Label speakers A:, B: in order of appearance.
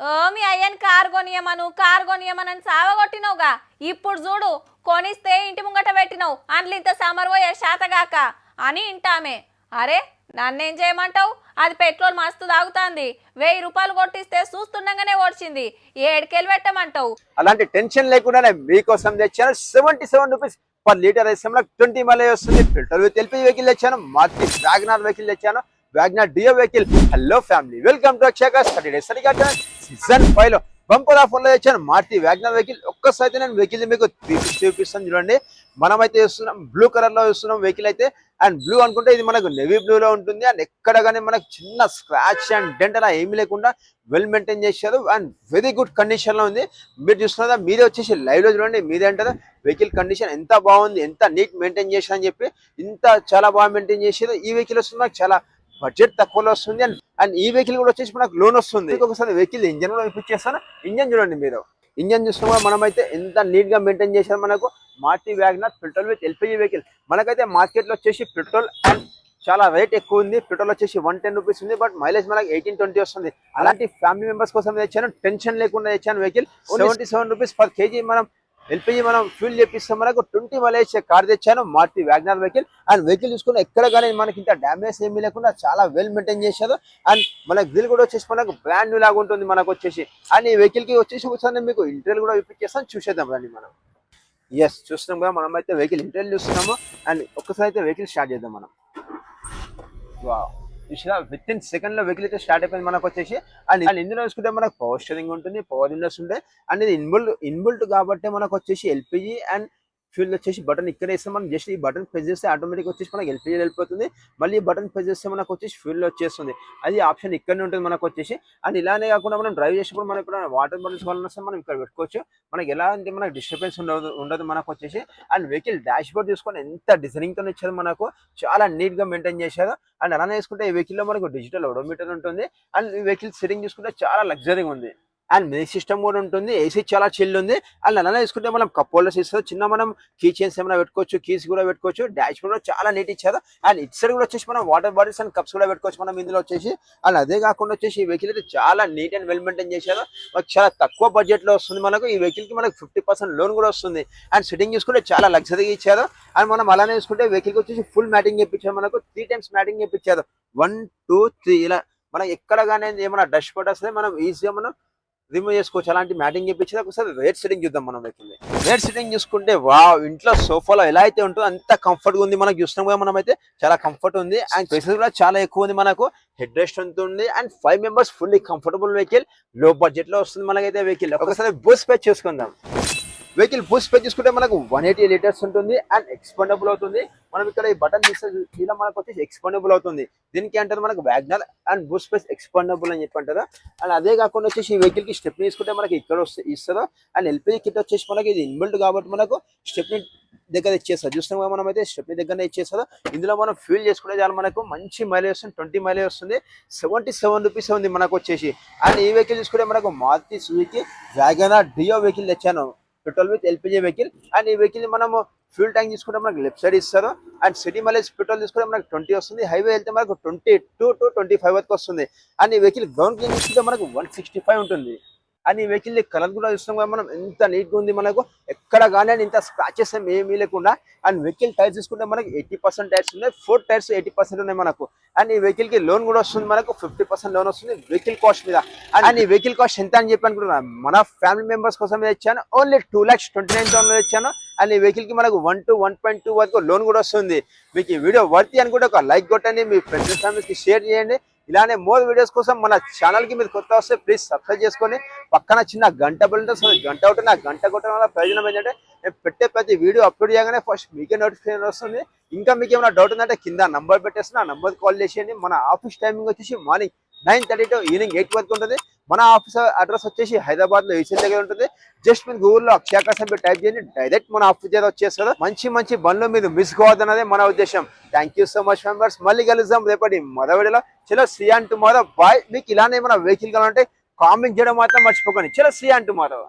A: ఓ మీ అయ్యని కారు కొనియమనని సావగొట్టినవుగా. ఇప్పుడు చూడు కొనిస్తే ఇంటి ముంగట పెట్టినవు, అందులో ఇంత సమర్ పోయే శాతగాక అని ఇంటామే. అరే నన్నేం చేయమంటావు? అది పెట్రోల్ మస్తు తాగుతాంది. 1000 రూపాయలు కొట్టిస్తే చూస్తుండగానే ఓడిచింది. ఏడుకెళ్ళి పెట్టమంటావు?
B: అలాంటి టెన్షన్ లేకుండానే మీకోసం తెచ్చాను 77 రూపీస్ పర్ లీటర్ వేసాము. 20 మైలేజ్ వస్తుంది. పెట్రోల్ విత్ ఎల్పీజీ వెహికల్ తెచ్చాను. మారుతి వ్యాగనార్ వెహికల్ తెచ్చాను. వ్యాగనార్ డియో vehicle. Hello family, welcome to Akshaya season 5 లో బంపర్ ఆఫర్ లో తెచ్చాను మారుతి వ్యాగనార్ వెహికల్. ఒక్కసారి నేను వెహికల్ మీకు 360 చూపిస్తాను చూడండి. మనమైతే చూస్తున్నాం బ్లూ కలర్ లో చూస్తున్నాం వెహికల్ అయితే. అండ్ బ్లూ అనుకుంటే ఇది మనకు నెవీ బ్లూ లో ఉంటుంది. అండ్ ఎక్కడ కానీ మనకు చిన్న స్క్రాచ్ అండ్ డెంట్ అలా ఏమీ లేకుండా వెల్ మెయింటైన్ చేశారు. అండ్ వెరీ గుడ్ కండిషన్ లో ఉంది. మీరు చూస్తున్నారా, మీదే వచ్చేసి లైవ్ లో చూడండి. మీదే అంటారా వెహికల్ కండిషన్ ఎంత బాగుంది, ఎంత నీట్ మెయింటైన్ చేశారు అని చెప్పి. ఇంత చాలా బాగా మెయింటైన్ చేశారు. ఈ వెహికల్ వస్తుంది నాకు చాలా బడ్జెట్ తక్కువలో వస్తుంది. అండ్ ఈ వెహికల్ కూడా వచ్చేసి మనకు లోన్ వస్తుంది. ఒకసారి వెహికల్ ఇంజన్ కూడా చూపించేస్తాను. ఇంజన్ చూడండి మీరు. ఇంజన్ చూస్తున్నా మనమైతే ఎంత నీట్ గా మెయింటైన్ చేశారు. మనకు Maruti WagonR petrol with LPG vehicle. మనకైతే మార్కెట్ లో వచ్చేసి పెట్రోల్ అండ్ చాలా రేట్ ఎక్కువ ఉంది. పెట్రోల్ వచ్చేసి 110 రూపీస్ ఉంది. బట్ మైలేజ్ మనకి 18-20 వస్తుంది. అలాంటి ఫ్యామిలీ మెంబర్స్ కోసం తెచ్చాను. టెన్షన్ లేకుండా తెచ్చాను వెహికల్. 77 రూపీస్ పర్ కేజీ మనం ఎల్పీజీ మనం ఫ్యూల్ చేపిస్తాం. మనకు 20 మైలేజ్ కార్ తెచ్చాను Maruti WagonR vehicle. And vehicle చూసుకుని ఎక్కడ కానీ మనకి ఇంత డ్యామేజ్ ఏమీ లేకుండా చాలా వెల్ మెయింటైన్ చేశారు. అండ్ మనకు గ్రిల్ కూడా వచ్చేసి మనకు బ్రాండ్ న్యూ లాగా ఉంటుంది మనకు వచ్చేసి. అండ్ ఈ వెహికల్ కి వచ్చేసి ఒకసారి మీకు ఇంటీరియర్ కూడా చూపించేస్తాను, చూసేద్దాం రండి మనం. ఎస్ చూస్తున్నాం కదా, మనం అయితే వెహికల్ ఇంటీరియర్ చూస్తున్నాము. అండ్ ఒక్కసారి అయితే వెహికల్ స్టార్ట్ చేద్దాం మనం. వావ్, చూసినా విత్ ఇన్ సెకండ్ లో వెహికల్ అయితే స్టార్ట్ అయిపోయింది మనకు వచ్చేసి. అండ్ ఇందులో చూసుకుంటే మనకు పవర్ స్టీరింగ్ ఉంటుంది, పవర్ విండోస్ ఉంటాయి. అండ్ ఇది ఇన్బుల్ట్ కాబట్టి మనకు వచ్చేసి ఎల్పీజీ అండ్ ఫ్యూల్ వచ్చేసి బటన్ ఇక్కడ వేస్తే మనం జస్ట్ ఈ బటన్ ప్రెస్ చేస్తే ఆటోమేటిక్ వచ్చేసి మనకి ఎల్పీజీ వెళ్ళిపోతుంది. మళ్ళీ ఈ బటన్ ప్రెస్ చేస్తే మనకు వచ్చేసి ఫ్యూల్ వచ్చేస్తుంది. అది ఆప్షన్ ఇక్కడనే ఉంటుంది మనకు వచ్చేసి. అండ్ ఇలానే కాకుండా మనం డ్రైవ్ చేసేప్పుడు మనం ఇప్పుడు వాటర్ బాటిల్స్ కావాలన్నా వస్తే మనం ఇక్కడ పెట్టుకోవచ్చు. మనకి ఎలా అంటే మనకు డిస్టర్బెన్స్ ఉండదు మనకు వచ్చేసి. అండ్ వెహికల్ డాష్ బోర్డ్ చూసుకొని ఎంత డిజైనింగ్ తో ఇచ్చారు మనకు, చాలా నీట్ గా మెయింటైన్ చేశారు. అండ్ అలానే చూసుకుంటే ఈ వెహికల్ లో మనకు డిజిటల్ ఓడోమీటర్ ఉంటుంది. అండ్ ఈ వెహికల్ సిట్టింగ్ చూసుకుంటే చాలా లగ్జరీగా ఉంది. అండ్ మ్యూజిక్ సిస్టమ్ కూడా ఉంటుంది. ఏసీ చాలా చిల్ ఉంది. అండ్ అలానే తీసుకుంటే మనం కప్ హోల్డర్స్ ఇస్తారు. చిన్న మనం కీ చైన్స్ ఏమైనా పెట్టుకోవచ్చు, కీస్ కూడా పెట్టుకోవచ్చు. డాష్ బోర్డ్ కూడా చాలా నీట్ ఇచ్చారు. అండ్ ఇటు సైడ్ కూడా వచ్చేసి మనం వాటర్ బాటిల్స్ అండ్ కప్స్ కూడా పెట్టుకోవచ్చు మనం ఇందులో వచ్చేసి. అండ్ అదే కాకుండా వచ్చేసి ఈ వెహికల్ అయితే చాలా నీట్ అండ్ వెల్ మెయింటైన్ చేశారు. చాలా తక్కువ బడ్జెట్ లో వస్తుంది మనకు. ఈ వెహికల్ కి మనకు 50% లోన్ కూడా వస్తుంది. అండ్ సిట్టింగ్ చూసుకుంటే చాలా లగ్జరీగా ఇచ్చారు. అండ్ మనం అలానే చూసుకుంటే వెహికల్ వచ్చేసి ఫుల్ మ్యాటింగ్ చేయించారు. మనకు 3 times మ్యాటింగ్ చేయించారు. 1, 2, 3 ఇలా మనం ఎక్కడ కానీ ఏమైనా డస్ట్ పట్ వస్తే మనం ఈజీగా మనం రిమూవ్ చేసుకోవచ్చు. అలాంటి మ్యాటింగ్ చేయించి ఒకసారి రేట్ సెట్టింగ్ చూద్దాం మనం. వెహికల్ రేట్ సెట్టింగ్ చూసుకుంటే వావ్, ఇంట్లో సోఫాలో ఎలా అయితే ఉంటుందో అంత కంఫర్ట్ గా ఉంది. మనకు చూస్తున్నాం కదా, మనం అయితే చాలా కంఫర్ట్ ఉంది. అండ్ స్పేసెస్ కూడా చాలా ఎక్కువ ఉంది. మనకు హెడ్ రెస్ట్ ఉంటుంది. And 5 members fully comfortable vehicle. లో బడ్జెట్ లో వస్తుంది మనకైతే వెహికల్. ఒకసారి బూట్ స్పేస్ చేసుకుందాం. వెహికల్ బూట్ స్పేస్ చూసుకుంటే మనకు 180 లీటర్స్ ఉంటుంది. అండ్ ఎక్స్పాండబుల్ అవుతుంది. మనం ఇక్కడ ఈ బటన్ తీస్తే ఇలా మనకు వచ్చేసి ఎక్స్పాండబుల్ అవుతుంది. దీనికి అంటారు మనకు WagonR and boot space expandable అని చెప్పి అంటారు. అండ్ అదే కాకుండా వచ్చేసి ఈ వెహికల్ కి స్టెప్ని తీసుకుంటే మనకి ఇక్కడ ఇస్తారు. అండ్ ఎల్పీజీ కిట్ వచ్చేసి మనకి ఇది ఇన్బిల్ట్ కాబట్టి మనకు స్టెప్ని దగ్గర ఇచ్చేస్తారు. చూస్తున్నాం మనం అయితే స్టెప్ని దగ్గరనే ఇచ్చేస్తారు. ఇందులో మనం ఫ్యూల్ చేసుకుంటే చాలా మనకు మంచి మైలేజ్ వస్తుంది. 20 మైలేజ్ వస్తుంది. 77 రూపీస్ ఉంది మనకు వచ్చేసి. అండ్ ఈ వెహికల్ చూసుకుంటే మనకు మారుతి సుజుకి వ్యాగనార్ డియో వెహికల్ తెచ్చాను, petrol with LPG vehicle. And ఈ వెహికల్ మనము ఫ్యూల్ ట్యాంక్ తీసుకుంటే మనకు లెఫ్ట్ సైడ్ ఇస్తారు. అండ్ సిటీ మైలేజ్ పెట్రోల్ తీసుకుంటే మనకు 20 వస్తుంది. హైవే వెళ్తే మనకు 22 to 25 వరకు వస్తుంది. అండ్ ఈ వెహికల్ గ్రౌండ్ క్లీన్ తీసుకుంటే మనకు 165 ఉంటుంది. అండ్ ఈ వెహికల్ కలర్ కూడా చూస్తాం కదా మనం, ఎంత నీట్ గా ఉంది. మనకు ఎక్కడ కానీ ఇంత స్క్రాచెస్ ఏమీ లేకుండా. అండ్ వెహికల్ టైర్స్ తీసుకుంటే మనకి 80% టైర్స్ ఉన్నాయి. 4 టైర్స్ 80% ఉన్నాయి మనకు. అండ్ ఈ వెహికల్ కి లోన్ కూడా వస్తుంది మనకు. 50% లోన్ వస్తుంది వెహికల్ కాస్ట్ మీద. అండ్ ఈ వెహికల్ కాస్ట్ ఎంత అని చెప్పి అనుకుంటున్నాను, మన ఫ్యామిలీ మెంబర్స్ కోసం తెచ్చాను. ఓన్లీ 2,29,000 తెచ్చాను. అండ్ ఈ వెహికల్ కి మనకు 1 to 1.2 వరకు లోన్ కూడా వస్తుంది. మీకు ఈ వీడియో వర్తి అనుకుంటే ఒక లైక్ కొట్టండి, మీ ఫ్రెండ్స్ ఫ్యామిలీస్ కి షేర్ చేయండి. ఇలానే మోర్ వీడియోస్ కోసం మన ఛానల్ కి మీరు కొత్త వస్తే ప్లీజ్ సబ్స్క్రైబ్ చేసుకొని పక్కన చిన్న గంట బెల్ ఉంటుంది. గంట ఉంటుంది. ఆ గంట కొట్టడం వల్ల ప్రయోజనం ఏంటంటే నేను పెట్టే ప్రతి వీడియో అప్లోడ్ చేయగానే ఫస్ట్ మీకే నోటిఫికేషన్ వస్తుంది. ఇంకా మీకు ఏమైనా డౌట్ ఉందంటే కింద నంబర్ పెట్టేస్తున్నా, ఆ నంబర్ కాల్ చేసేయండి. మన ఆఫీస్ టైమింగ్ వచ్చేసి మార్నింగ్ 9:30 to ఈవినింగ్ 8 వరకు ఉంటుంది. మన ఆఫీస్ అడ్రస్ వచ్చేసి హైదరాబాద్ లో ఈసీ దగ్గర ఉంటుంది. జస్ట్ మీరు గూగుల్లో అక్షయ టైప్ చేయండి, డైరెక్ట్ మన ఆఫీస్ దగ్గర వచ్చేస్తారు. మంచి బండ్లు మీరు మిస్ కావద్దన్నదే మన ఉద్దేశం. Thank you so much members. మళ్ళీ కలుద్దాం రేపటి మరో వీడియోలో. చలో సీ అండ్ టుమారో బాయ్. మీకు ఇలానే ఏమైనా వెహికల్ కావాలంటే కామెంట్ చేయడం మాత్రం మర్చిపోకండి. చలో సీ అండ్ టుమారో.